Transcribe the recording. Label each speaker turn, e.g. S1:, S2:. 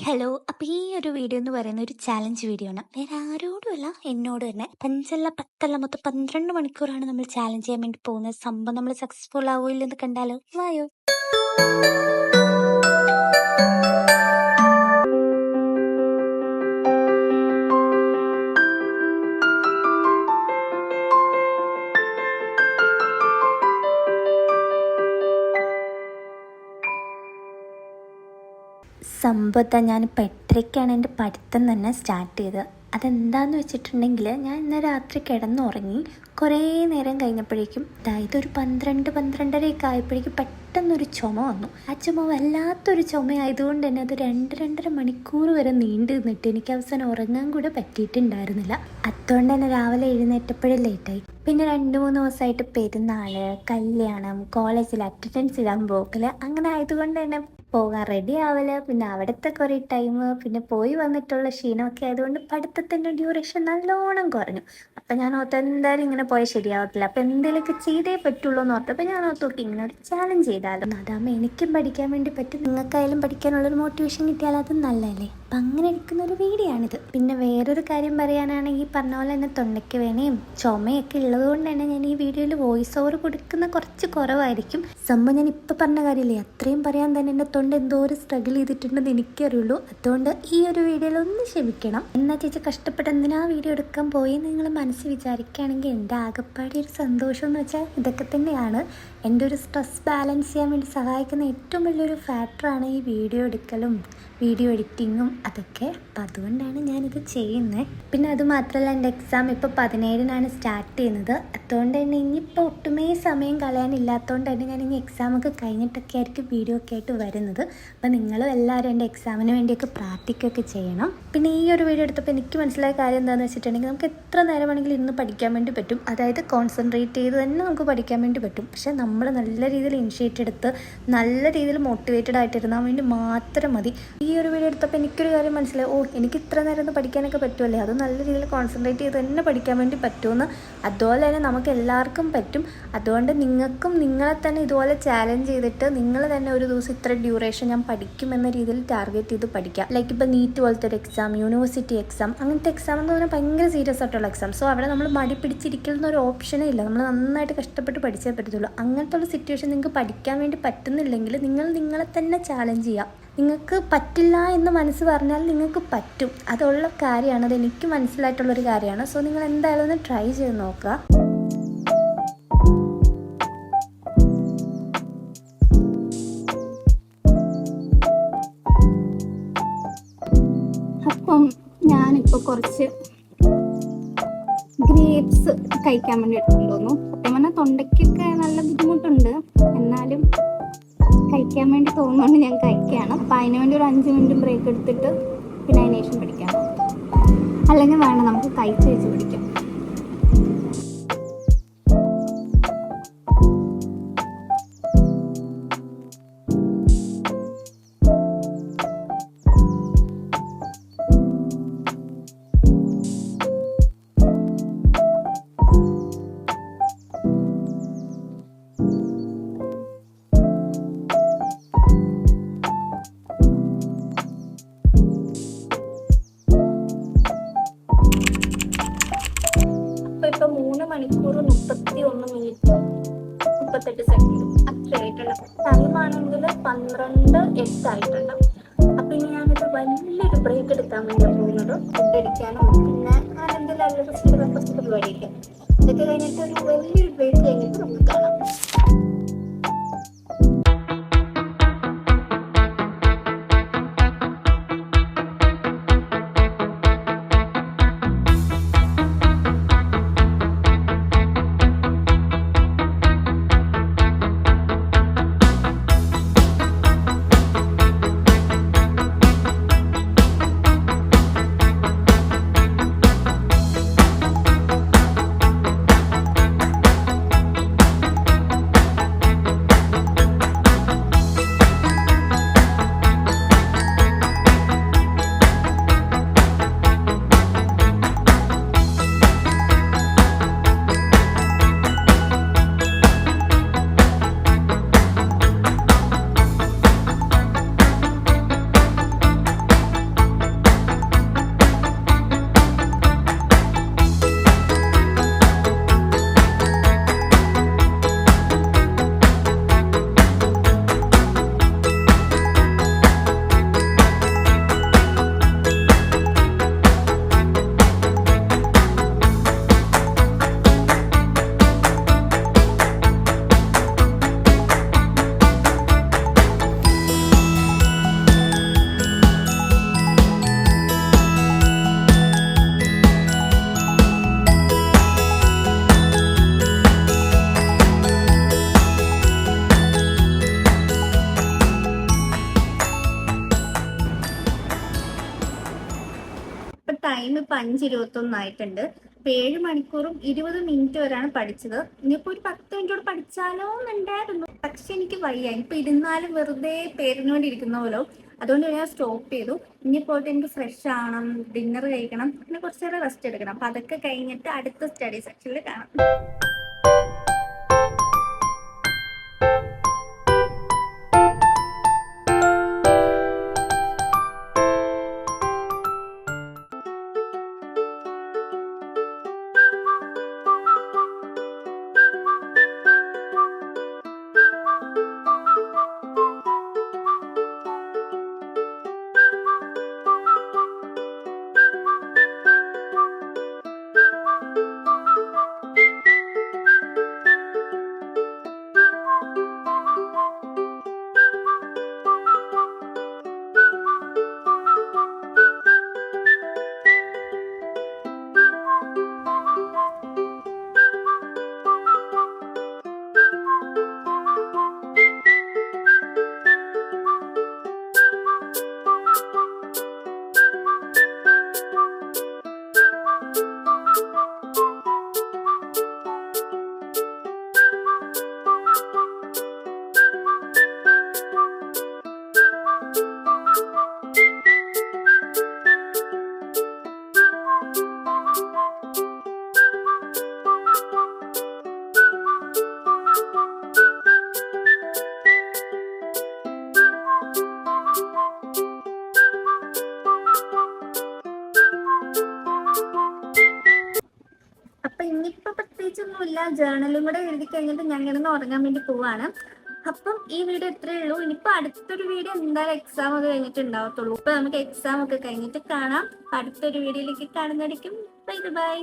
S1: Hello. അപ്പോൾ ഈ ഒരു വീഡിയോ എന്ന് പറയുന്ന ഒരു ചാലഞ്ച് വീഡിയോ ആണ്. വേറെ ആരോടുമല്ല, എന്നോട് തന്നെ. 5 10 മൊത്തം 12 മണിക്കൂറാണ് നമ്മൾ ചാലഞ്ച് ചെയ്യാൻ വേണ്ടി പോകുന്നത്. സംഭവം നമ്മൾ സക്സസ്ഫുൾ ആവോ ഇല്ലെന്ന് കണ്ടാലോ? വായോ. സംഭവത്തെ ഞാനിപ്പോൾ 8:30ക്കാണ് എൻ്റെ പഠിത്തം തന്നെ സ്റ്റാർട്ട് ചെയ്തത്. അതെന്താണെന്ന് വെച്ചിട്ടുണ്ടെങ്കിൽ, ഞാൻ ഇന്ന് രാത്രി കിടന്നുറങ്ങി. കുറേ നേരം കഴിഞ്ഞപ്പോഴേക്കും, അതായത് ഒരു 12-12:30 ആയപ്പോഴേക്കും പെട്ടെന്നൊരു ചുമ വന്നു. ആ ചുമ വല്ലാത്തൊരു ചുമയായതുകൊണ്ട് തന്നെ അത് 2-2.5 മണിക്കൂർ വരെ നീണ്ടു നിന്നിട്ട് എനിക്ക് അവസാനം ഉറങ്ങാൻ കൂടെ പറ്റിയിട്ടുണ്ടായിരുന്നില്ല. അതുകൊണ്ട് തന്നെ രാവിലെ എഴുന്നേറ്റപ്പോഴും ലേറ്റായി. പിന്നെ 2-3 ദിവസമായിട്ട് പെരുന്നാൾ, കല്യാണം, കോളേജിൽ അറ്റൻഡൻസ് ഇടാൻ പോക്കല്, അങ്ങനെ ആയതുകൊണ്ട് തന്നെ പോകാൻ റെഡി ആവല്, പിന്നെ അവിടുത്തെ കുറേ ടൈം, പിന്നെ പോയി വന്നിട്ടുള്ള ക്ഷീണമൊക്കെ ആയതുകൊണ്ട് പഠിത്തത്തിൻ്റെ ഡ്യൂറേഷൻ നല്ലോണം കുറഞ്ഞു. അപ്പം ഞാൻ ഓർത്ത് എന്തായാലും ഇങ്ങനെ പോയാൽ ശരിയാവത്തില്ല, അപ്പം എന്തെങ്കിലുമൊക്കെ ചെയ്തേ പറ്റുള്ളൂ എന്ന് ഓർത്തപ്പോൾ ഞാൻ ഓർത്തോക്കെ ഇങ്ങനെ ഒരു ചാലഞ്ച് ചെയ്താലും അതാകുമ്പോൾ എനിക്കും പഠിക്കാൻ വേണ്ടി പറ്റും, നിങ്ങൾക്കായാലും പഠിക്കാനുള്ളൊരു മോട്ടിവേഷൻ കിട്ടിയാൽ അത് നല്ലതല്ലേ. അപ്പം അങ്ങനെ എടുക്കുന്ന ഒരു വീഡിയോ ആണിത്. പിന്നെ വേറൊരു കാര്യം പറയാനാണെങ്കിൽ, പറഞ്ഞ പോലെ തന്നെ തൊണ്ടയ്ക്ക് വേനയും ചുമയൊക്കെ ഉള്ളതുകൊണ്ട് തന്നെ ഞാൻ ഈ വീഡിയോയിൽ വോയിസ് ഓവർ കൊടുക്കുന്ന കുറച്ച് കുറവായിരിക്കും. സംഭവം ഞാൻ ഇപ്പം പറഞ്ഞ കാര്യമില്ലേ, അത്രയും പറയാൻ തന്നെ എൻ്റെ തൊണ്ട എന്തോ ഒരു സ്ട്രഗിൾ ചെയ്തിട്ടുണ്ടെന്ന് എനിക്കറിയുള്ളൂ. അതുകൊണ്ട് ഈ ഒരു വീഡിയോയിൽ ഒന്ന് ക്ഷമിക്കണം. എന്നാൽ ചേച്ചി കഷ്ടപ്പെട്ട് എന്തിനാ വീഡിയോ എടുക്കാൻ പോയി നിങ്ങൾ മനസ്സിൽ വിചാരിക്കുകയാണെങ്കിൽ, എൻ്റെ ആകെപ്പാടെ ഒരു സന്തോഷം എന്ന് വെച്ചാൽ ഇതൊക്കെ തന്നെയാണ്. എൻ്റെ ഒരു സ്ട്രെസ് ബാലൻസ് ചെയ്യാൻ വേണ്ടി സഹായിക്കുന്ന ഏറ്റവും വലിയൊരു ഫാക്ടറാണ് ഈ വീഡിയോ എടുക്കലും വീഡിയോ എഡിറ്റിങ്ങും അതൊക്കെ. അപ്പം അതുകൊണ്ടാണ് ഞാനിത് ചെയ്യുന്നത്. പിന്നെ അതുമാത്രമല്ല, എൻ്റെ എക്സാം ഇപ്പോൾ 17-നാണ് സ്റ്റാർട്ട് ചെയ്യുന്നത്. അതുകൊണ്ട് തന്നെ ഇനിയിപ്പോൾ ഒട്ടുമേ സമയം കളയാനില്ലാത്തതുകൊണ്ട് തന്നെ ഞാൻ ഇനി എക്സാമൊക്കെ കഴിഞ്ഞിട്ടൊക്കെ ആയിരിക്കും വീഡിയോ ഒക്കെ ആയിട്ട് വരുന്നത്. അപ്പം നിങ്ങളും എല്ലാവരും എൻ്റെ എക്സാമിന് വേണ്ടിയൊക്കെ പ്രാർത്ഥിക്കുകയൊക്കെ ചെയ്യണം. പിന്നെ ഈ ഒരു വീഡിയോ എടുത്തപ്പോൾ എനിക്ക് മനസ്സിലായ കാര്യം എന്താണെന്ന് വെച്ചിട്ടുണ്ടെങ്കിൽ, നമുക്ക് എത്ര നേരം വേണമെങ്കിലും ഇന്ന് പഠിക്കാൻ വേണ്ടി പറ്റും. അതായത് കോൺസെൻട്രേറ്റ് ചെയ്ത് തന്നെ നമുക്ക് പഠിക്കാൻ വേണ്ടി പറ്റും. പക്ഷേ നമ്മൾ നല്ല രീതിയിൽ ഇനിഷ്യേറ്റ് എടുത്ത് നല്ല രീതിയിൽ മോട്ടിവേറ്റഡ് ആയിട്ടിരുന്നാൽ വേണ്ടി മാത്രം മതി. ഈ ഒരു വീഡിയോ എടുത്തപ്പോൾ എനിക്കൊരു കാര്യം മനസ്സിലായി, എനിക്ക് ഇത്ര നേരം ഒന്ന് പഠിക്കാനൊക്കെ പറ്റുമല്ലേ, അത് നല്ല രീതിയിൽ കോൺസെൻട്രേറ്റ് ചെയ്ത് തന്നെ പഠിക്കാൻ വേണ്ടി പറ്റുമെന്ന്. അതുപോലെ തന്നെ നമുക്ക് എല്ലാവർക്കും പറ്റും. അതുകൊണ്ട് നിങ്ങൾക്കും നിങ്ങളെ തന്നെ ഇതുപോലെ ചാലഞ്ച് ചെയ്തിട്ട് നിങ്ങൾ തന്നെ ഒരു ദിവസം ഇത്ര ഡ്യൂറേഷൻ ഞാൻ പഠിക്കും എന്ന രീതിയിൽ ടാർഗറ്റ് ചെയ്ത് പഠിക്കാം. ലൈക്ക് ഇപ്പോൾ നീറ്റ് പോലത്തെ ഒരു എക്സാം, യൂണിവേഴ്സിറ്റി എക്സാം, അങ്ങനത്തെ എക്സാം എന്ന് പറഞ്ഞാൽ ഭയങ്കര സീരിയസ് ആയിട്ടുള്ള എക്സാം. സോ അവിടെ നമ്മൾ മടി പിടിച്ചിരിക്കുന്ന ഒരു ഓപ്ഷനേ ഇല്ല. നമ്മൾ നന്നായിട്ട് കഷ്ടപ്പെട്ട് പഠിച്ചേ പറ്റത്തുള്ളൂ. അങ്ങനത്തെ ഉള്ള സിറ്റുവേഷൻ നിങ്ങൾക്ക് പഠിക്കാൻ വേണ്ടി പറ്റുന്നില്ലെങ്കിൽ നിങ്ങൾ നിങ്ങളെ തന്നെ ചാലഞ്ച് ചെയ്യുക. നിങ്ങൾക്ക് പറ്റില്ല എന്ന് മനസ്സ് പറഞ്ഞാൽ നിങ്ങൾക്ക് പറ്റും. അതുള്ള കാര്യമാണ്, അതെനിക്ക് മനസ്സിലായിട്ടുള്ളൊരു കാര്യമാണ്. സോ നിങ്ങൾ എന്തായാലും ഒന്ന് ട്രൈ ചെയ്ത് നോക്കുക.
S2: അപ്പം ഞാനിപ്പോൾ കുറച്ച് ഗ്രേപ്സ് കഴിക്കാൻ വേണ്ടി എടുത്തുകൊണ്ടുവന്നു. സത്യം പറഞ്ഞാൽ തൊണ്ടയ്ക്കൊക്കെ നല്ല ബുദ്ധിമുട്ടുണ്ട്, എന്നാലും കഴിക്കാൻ വേണ്ടി തോന്നുന്നുകൊണ്ട് ഞാൻ കഴിക്കുകയാണ്. അപ്പം അതിന് വേണ്ടി ഒരു 5 മിനിറ്റ് ബ്രേക്ക് എടുത്തിട്ട് പിന്നെ അതിന് ശേഷം പഠിക്കാം. അല്ലെങ്കിൽ വേണം, നമുക്ക് കഴിച്ച് വെച്ച് പഠിക്കാം. ഇപ്പൊ 3 മണിക്കൂർ 31 മിനിറ്റ് 38 സെക്കൻഡ് അത്രയായിട്ടുള്ള ടൈമാണെങ്കിൽ 12:08 ആയിട്ടുണ്ട്. അപ്പൊ ഇനി ഞാനിത് വലിയൊരു ബ്രേക്ക് എടുക്കാൻ വേണ്ടി പോകുന്നത്, ഫുഡ് അടിക്കാനും പിന്നെ എന്തെങ്കിലും അല്ലറ പരിപാടിയൊക്കെ. ഇതൊക്കെ കഴിഞ്ഞിട്ട് ഒരു വലിയൊരു ബ്രേക്ക് കഴിഞ്ഞിട്ട് നമുക്ക് കാണാം. ടൈം ഇപ്പൊ 5:21 ആയിട്ടുണ്ട്. ഇപ്പൊ 7 മണിക്കൂറും 20 മിനിറ്റ് വരെയാണ് പഠിച്ചത്. ഇനിയിപ്പോ ഒരു 10 മിനിറ്റോട് പഠിച്ചാലോ എന്നുണ്ടായിരുന്നു, പക്ഷെ എനിക്ക് വയ്യ. ഇപ്പൊ ഇരുന്നാലും വെറുതെ പേരിനോണ്ടിരിക്കുന്ന പോലോ. അതുകൊണ്ട് ഞാൻ സ്റ്റോപ്പ് ചെയ്തു. ഇനി പോയിട്ട് എനിക്ക് ഫ്രഷ് ആവണം, ഡിന്നർ കഴിക്കണം, പിന്നെ കുറച്ച് നേരം റെസ്റ്റ് എടുക്കണം. അപ്പൊ അതൊക്കെ കഴിഞ്ഞിട്ട് അടുത്ത സ്റ്റഡി സെക്ഷനിൽ കാണാം. അപ്പൊ ഇനിയിപ്പോ പ്രത്യേകിച്ചൊന്നുമില്ല. ജേർണലും കൂടെ എഴുതി കഴിഞ്ഞിട്ട് ഞാൻ കിടന്ന് ഉറങ്ങാൻ വേണ്ടി പോവാണ്. അപ്പം ഈ വീഡിയോ ഇത്രയേ ഉള്ളൂ. ഇനിയിപ്പോ അടുത്തൊരു വീഡിയോ എന്തായാലും എക്സാം ഒക്കെ കഴിഞ്ഞിട്ട് ഉണ്ടാവത്തുള്ളൂ. അപ്പൊ നമുക്ക് എക്സാം ഒക്കെ കഴിഞ്ഞിട്ട് കാണാം. അടുത്തൊരു വീഡിയോയിലേക്ക് കാണുന്നതായിരിക്കും. Bye bye.